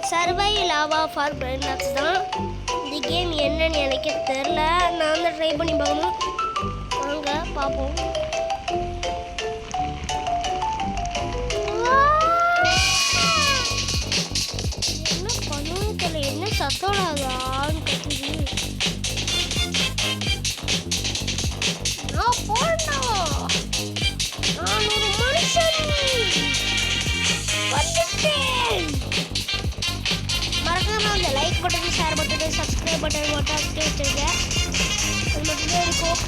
Survive lava for பிரெயின்லாக்ஸ் தான். இந்த game என்னன்னு எனக்கு தெரில. நான் தான் ட்ரை பண்ணி பார்க்கணும். வாங்க பார்ப்போம். என்ன பண்ணுன்னு தெரியல. என்ன சத்தோடாதான்னு கத்துது. நான் போனோம். நான் ஒரு மனுஷன் வந்துட்டேன். மறக்காம அந்த like button, share button, subscribe button போட்டு வச்சுருங்க. அது மட்டும்தான் இருக்கும்.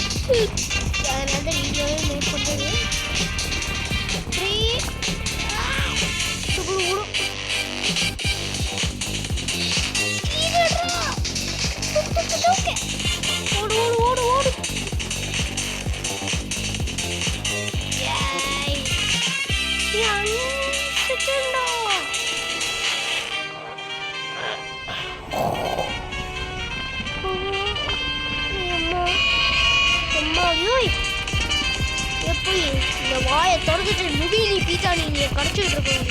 அதனால தான் வீடியோவே மேக் பண்ணுறது. ஓடு ஓடு ஓடு ஓடு. எப்படி இந்த வாயை தொடர்ந்துட்டு நுடியிலி பீட்டா நீங்க கடைச்சிட்டு இருக்கோம்.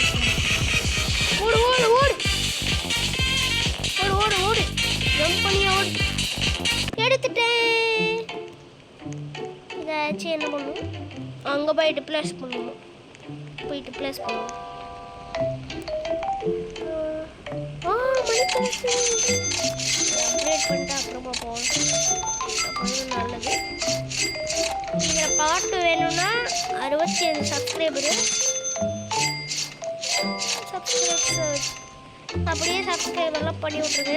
ஓடு ஓடு ஓடு ஓடு ஓடு ஓடு. ஜம்ப் பண்ணி ஓடு. எடுத்துட்டேன். இதாச்சும் என்ன பண்ணும்? அங்கே போயிட்டு ப்ளஸ் பண்ணுவோம். போயிட்டு ப்ளஸ் பண்ணுவோம். அப்டேட் பண்ணிட்டு அப்புறமா போவோம். கொஞ்சம் நல்லது. இதில் பாட்டு வேணும்னா 65 சப்ஸ்கிரைபரு. அப்படியே சப்ஸ்கிரைபர்லாம் பண்ணி விட்ருங்க.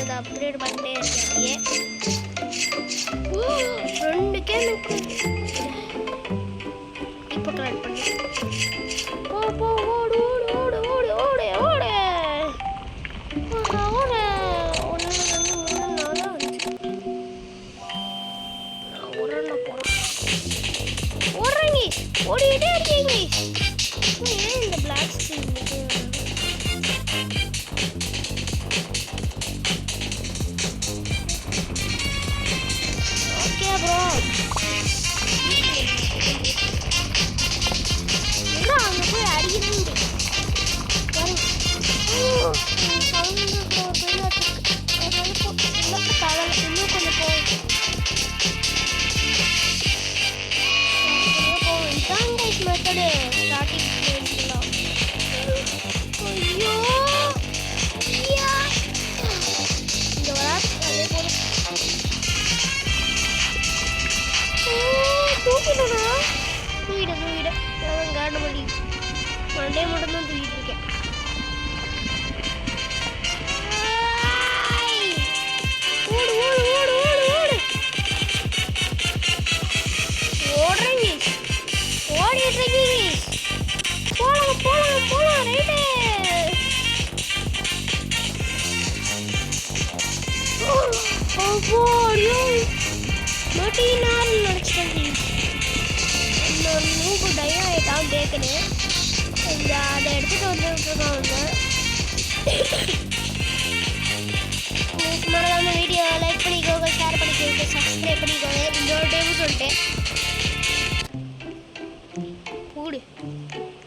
இதை அப்டேட் பண்ணிட்டே இருக்கேன். அப்படியே 2 கேம் இப்போ கலெக்ட் பண்ணி போ போ ஓடு ஓடு ஓடு ஓடு ஓடு ஓடு ஓடு. 1 2 3 4 5 நான் ஓடுறேன் போகிறேன். ஓடுறீங்க ஓடிக்கிட்டே இருக்கீங்க. ஏன் இந்த பிளாக் ஸ்க்ரீன் ஓகே ப்ரோ. என்ன அங்கே போய் அடிக்கிறீங்க? இன்னும் கொஞ்சம் போகும். இதான் கைஸ் மெத்தடு ஸ்டார்டிங் பிளேஸ்லாம். ஐயோ இந்த வராது. அதே போல தூக்கிடா தூக்கிட தூக்கிட காரண பண்ணி மண்டே மட்டும்தான் தூக்கிட்டு இருக்கேன். ஓடு ஓடு ஓடு ஓடு ஓடு. ஓடுறீங்க ஓடிட்டு இருக்கீங்க. போலாம் போலாம் போலாம். ரைட்டு மட்டினார் நினச்சிட்டேன். இன்னொரு நூக்கு டயா ஆகிட்டான் கேட்குறேன். இந்த அதை எடுத்துகிட்டு வந்துட்டுருக்காங்க. உங்களுக்கு மறக்காம வீடியோ லைக் பண்ணிக்கோங்க, ஷேர் பண்ணிக்கோங்க, சப்ஸ்கிரைப் பண்ணிக்கோங்க. இன்னொரு டைம் சொல்லிட்டேன். கூடு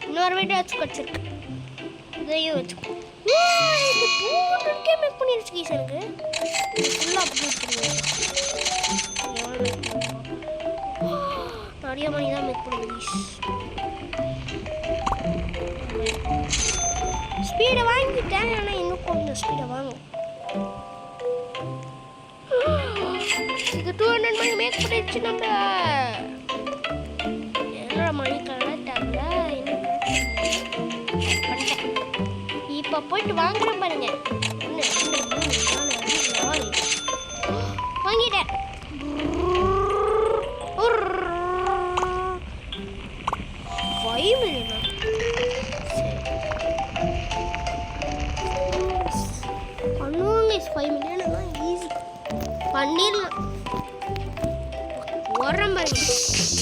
இன்னொரு வீடியோ வச்சு வச்சிருக்கு. இதையும் வச்சுக்கோ. இந்த 200K மேக் பண்ணிருச்சு கீஸ். எனக்கு ஃபுல்லாக அப்படி வச்சுருக்கேன். எவ்வளோ மேக் பண்ணுவோம்? நிறைய மணி தான் மேக் பண்ணுது கீஸ். ஸ்பீடை வாங்கிட்டேன். ஆனால் இன்னும் கொஞ்சம் ஸ்பீடை வாங்கும். இது 200 மணி மேக் பண்ணிடுச்சு. நம்ம என்னோட மணி கலெக்ட் ஆகல. இப்போ போயிட்டு வாங்குறேன் பாருங்க. 1 2 3 4 5 6 வாங்கிட்டேன். ஒரு 5 மில்லியனா? பண்ணுவோங்க. 5 மில்லியனா ஈஸி பண்ணிடலாம். வரேன் பாருங்க.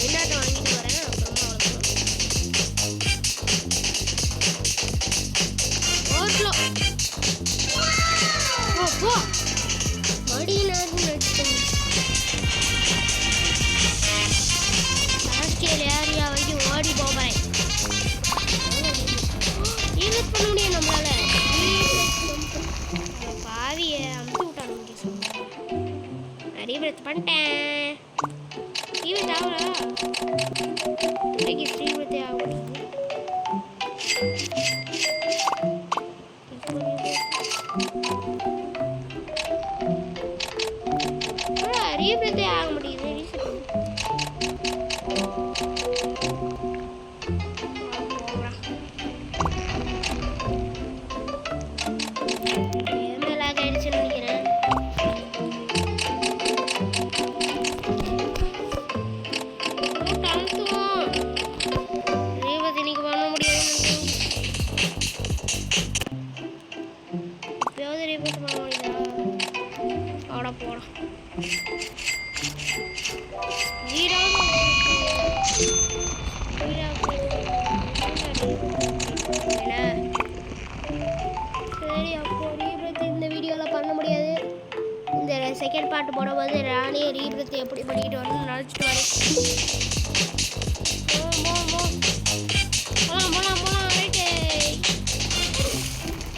என்னட்ட வாங்கிட்டு வரேன். அப்புறமா அப்போ மடியினாரு நடிச்சேன். லாஸ்ட் ஏரியா வந்து ஓடி போகிறேன். ஈவெண்ட் பண்ண முடியும் நம்மளால. ரீபிரத் பண்ணிட்டேன். ரீபிரத் ஆகலா? இன்னைக்கு ரீபிரத்தே ஆக மாட்டேங்குது. ரீபிரத்தே ஆக மாட்டேங்குது. செகண்ட் பார்ட் போடும்போது நானே ரீபிரத் எப்படி பண்ணிட்டு வரணும்னு நினச்சிட்டு வரேன். போலாம் ரைட்டு.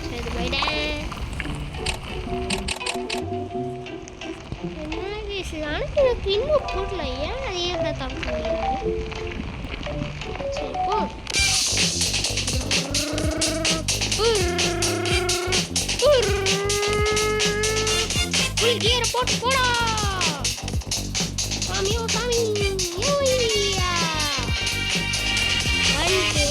சரி போயிட்டேன். என்ன கேசு ஆனால் எனக்கு இன்னும் போடல. ஏன் ரீபிரத் அமைச்சு சரி போ. Gear போட்டு போடா சாமியோ சாமி யோய்யா வந்து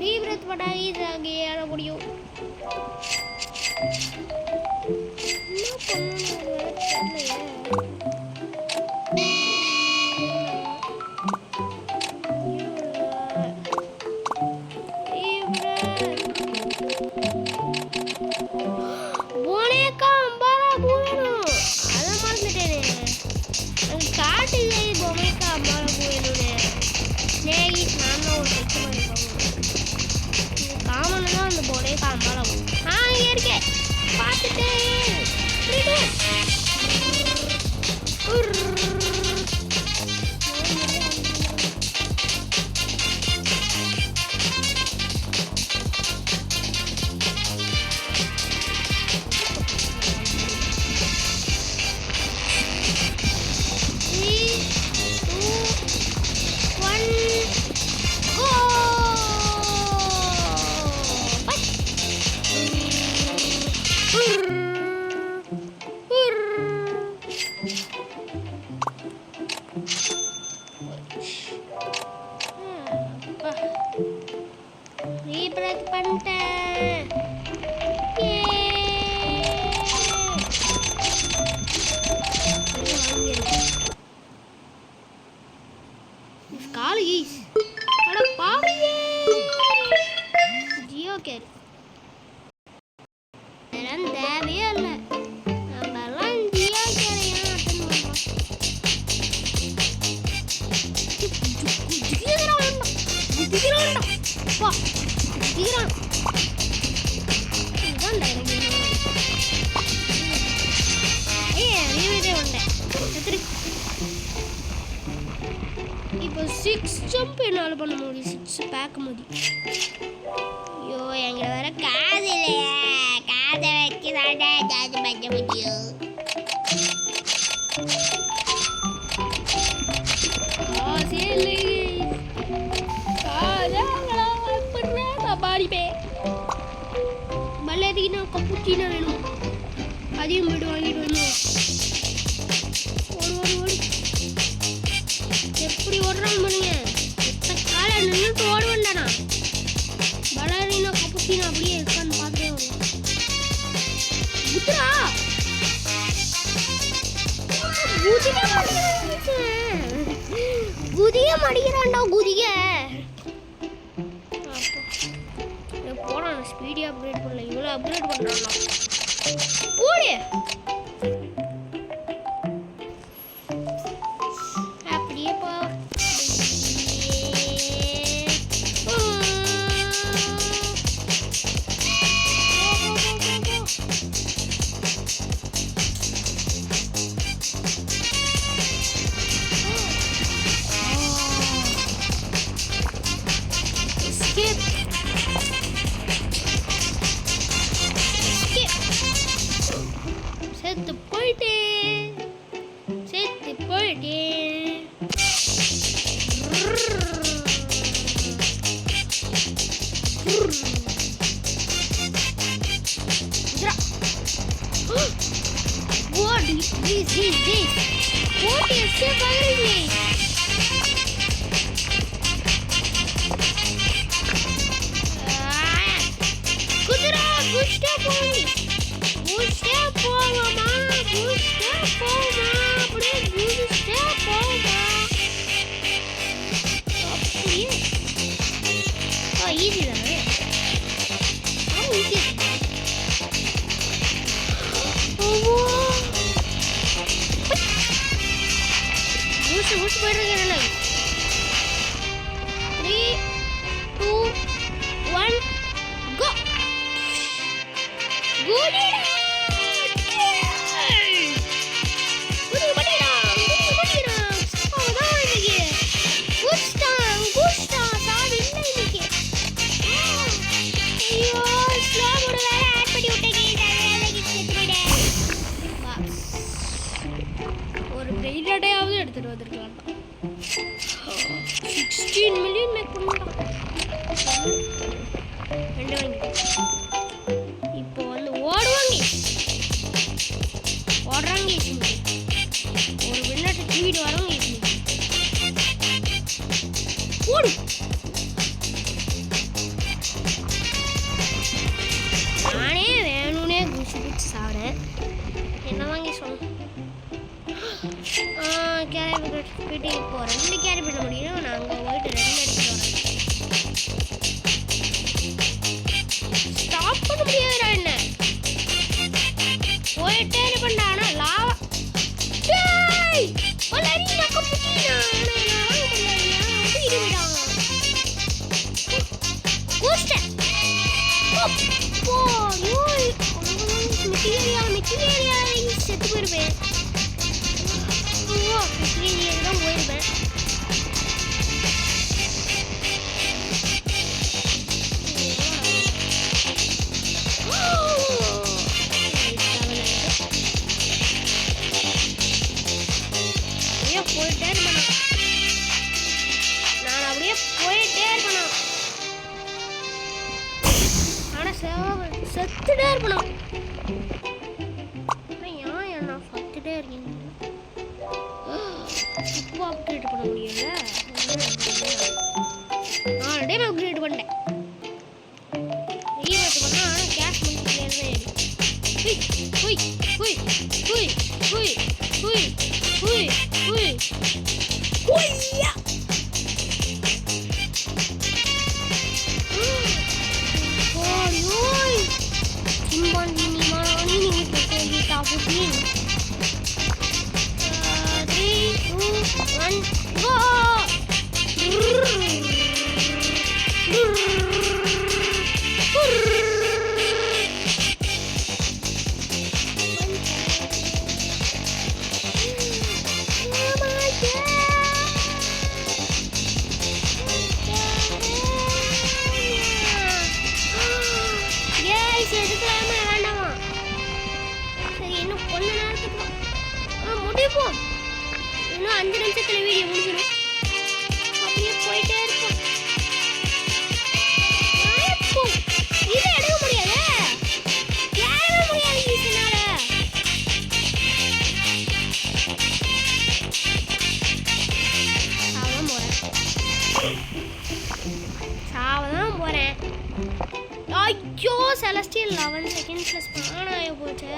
ரீபிரத் பண்ணாங்க இது அங்கே ஏற முடியும். என்ன பண்ணணும் தெரியலையே. போனேக்கா அம்பாரா போகணும். அதை மறந்துட்டேனே. அங்கே காட்டுது பொம்மைக்கா அம்பாரா போகணும்னு. நேகி நான் தான் ஒரு தைக்க மாதிரி காமன் தான் அந்த போனே காம்பால இங்கே இருக்கேன் பார்த்துட்டு ரீபிரத் பண்ணிட்டேன். காலேஜ் அட பாவியே ஜியோ கேர் எல்லாம் தேவையே இல்லை. நம்மெல்லாம் ஜியோ கேர் ஏன் அட்டன் பண்ணுறோம்? இப்போ 6 ஜம்ப் என்னால் பண்ண முடியும். 6 பேக் மதி. ஐயோ எங்களை வர காது இல்லையா? காதை வச்சு தாண்டா ஏதாவது பண்ண முடியும். காசே இல்லை. காதாங்களா எப்படா சமாளிப்பே. பல்லரினா கப்புச்சினா வேணும். அதையும் போய்ட்டு வாங்கிட்டு வந்தோம். ஓடு எப்படி ஓடுறாங்க பாருங்க. எத்தனை காலை நின்றுட்டு ஓடுவேன்டானா. பலரினா கப்புச்சினா அப்படியே இருக்கான்னு பார்த்தே வருவோம். குத்துரா குதிய மடிக்கிறான்டா குதிய. போறான் ஸ்பீடியா அப்கிரேட் பண்ணல. இவ்வளோ அப்கிரேட் பண்றான்டா. ஓடு What is this? What is the virus? Kudra, gusta poni. Gusta poma, gusta poma, please gusta poma. அப்படியே. ஈஸி தானே? ஈஸி. ஊசி போயிடுறீங்க. 3, 2, 1, go. குடிடா. எடுத்துட்டு வந்திருக்கலாம். 16 மில்லியன் மேக் பண்ணிட்டான். ரெண்டு வாங்கி இப்போ வந்து ஓடுறாங்க ஒரு விளையாட்டு தூக்கிட்டு வராங்க. ஓடு. நானே வேணும்னே குச்சி குச்சி சாப்பிட்றேன். என்ன வாங்கி சொல்ல கேரி போயிட்டு இப்போ 2 கேரி பண்ண முடியும். நான் அங்கே போயிட்டு 2 எடுத்துட்டு வரேன். ஸ்டாப் பண்ண முடியாதுடா. என்ன போயிட்டே இருப்பேன்டா. ஆனால் லாவா செத்து போயிருப்பேன். தான் போயிருப்பேன். போயிட்டே இருப்பேன். நான் அப்படியே போயிட்டே இருப்பேன். ஆனா செத்துட்டே இருப்பேன். ஏன் நான் செத்துட்டே இருக்கீங்க? இப்போ அப்கிரேட் பண்ண முடியல. ஆல்ரெடி நான் அப்கிரேட் பண்ணிட்டேன். ரீவர்ட் பண்ணா கேஷ் மல்டிப்ளேயர் தான் ஏறி. ஹுய் ஹுய் ஹுய் ஹுய் ஹுய் ஹுய் ஹுய் ஹுய்யா. ஓய் சிம்பன் நீ மானி நீ போய் தாப்புதி. 3, 2, 1, go! சரி, இன்னும் கொஞ்ச நேரத்துக்கு முடிப்போம். இன்னும் 5 நிமிஷத்துல வீடியோ முடிஞ்சிடும். அப்படியே போயிட்டே இருக்கும். இது எடுக்க முடியாது. யாருமே முடியாது. ஈஸினால சாவதான் போறேன். ஐயோ செலஸ்டியல் 11 செகண்ட்ஸ்ல ஸ்பான் ஆகி போச்சு.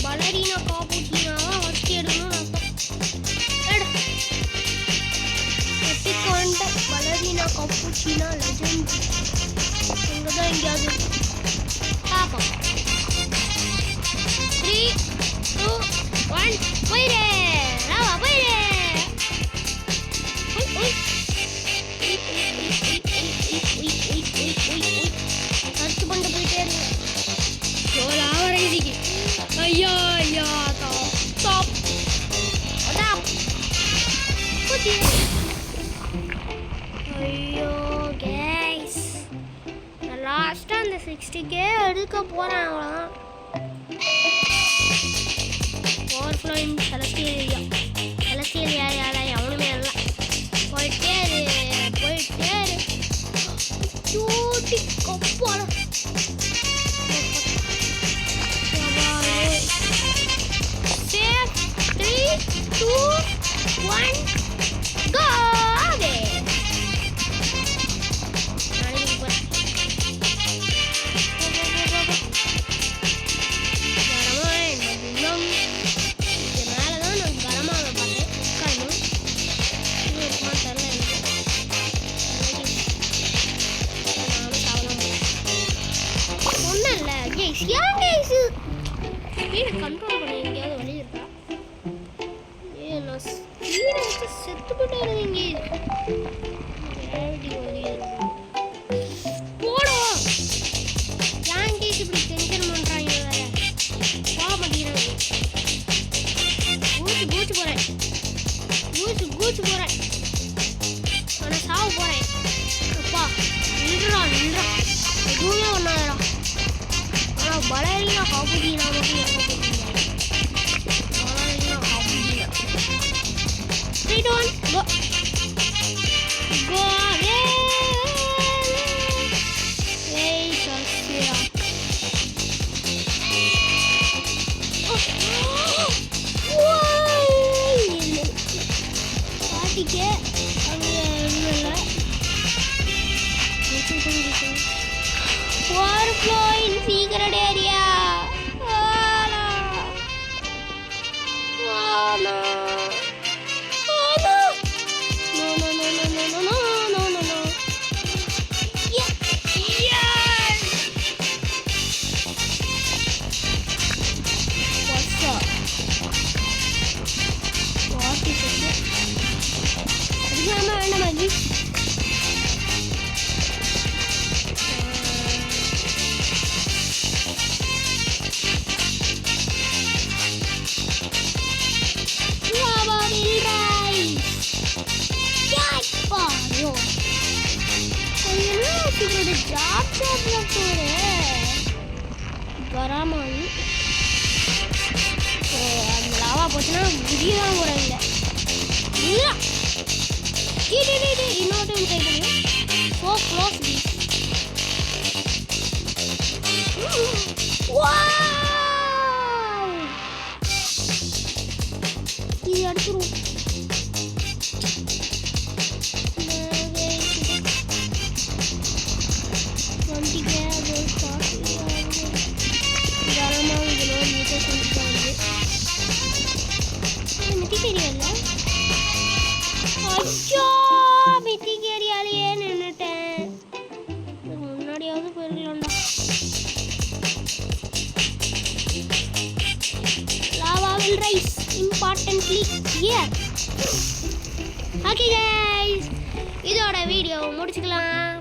பலரினா காப்பூட்டினாவா வச்சு எடுக்கணும். எட்டிக்கொண்ட பலரினா காப்பூட்டினா லெஜெண்ட் இங்கதான் எங்கேயாவது பார்ப்போம். 3, 2, 1 போயிரு. ராவா போயிரு. சர்ச் பண்ணிட்டு போயிட்டே இருக்கு. ஐயா ஐயா ஸ்டாப் ஸ்டாப். ஐயோ கேஸ், நான் லாஸ்ட்டாக அந்த ஸ்டிக்கே எடுக்க போகிறேன் அவ்வளோதான். Overflowing celestial area. செலஸ்டியல் ஏரியாவில் எவனுமே இல்லை. போயிட்டே இரு. ஜோடி கப்பால 3, 2, 1 go. கண்ட்ரோல் பண்ண எங்கேயாவது வழி இருக்கா? நான் ஸ்பீடை வச்சு செத்து போட்டு இருந்தீங்க. போடும் ஏன் கேஸ் இப்படி டென்ஷன் பண்ணுறாங்க வேற? போக மாட்டேங்கிறாங்க. கூச்சு போகிறேன். ஆனால் சாவு போகிறேன். அப்பா நின்றா எதுவுமே ஒன்றாதரா. ஆனால் பலரீனா காப்புதீனா மட்டும் எங்கே போட்டீங்க? பலரீனா காப்புதீனா. Straight on. Go. பாட்டிக்கு அங்கே இல்லை. Overflow in secret area. No. Yes. What's up? What is it? வேண்டாமா வராமல் அந்த லாவா போச்சுன்னா விடியதான் போகிறாங்க. இன்னொரு டைம் ட்ரை பண்ணுங்க. So close. இது எடுத்துரும். ஏரியாலேயே நின்றுட்டேன். முன்னாடியாவது போயிருக்கலாம்டா. Lava will rise importantly here. Okay guys, இதோட வீடியோ முடிச்சுக்கலாம்.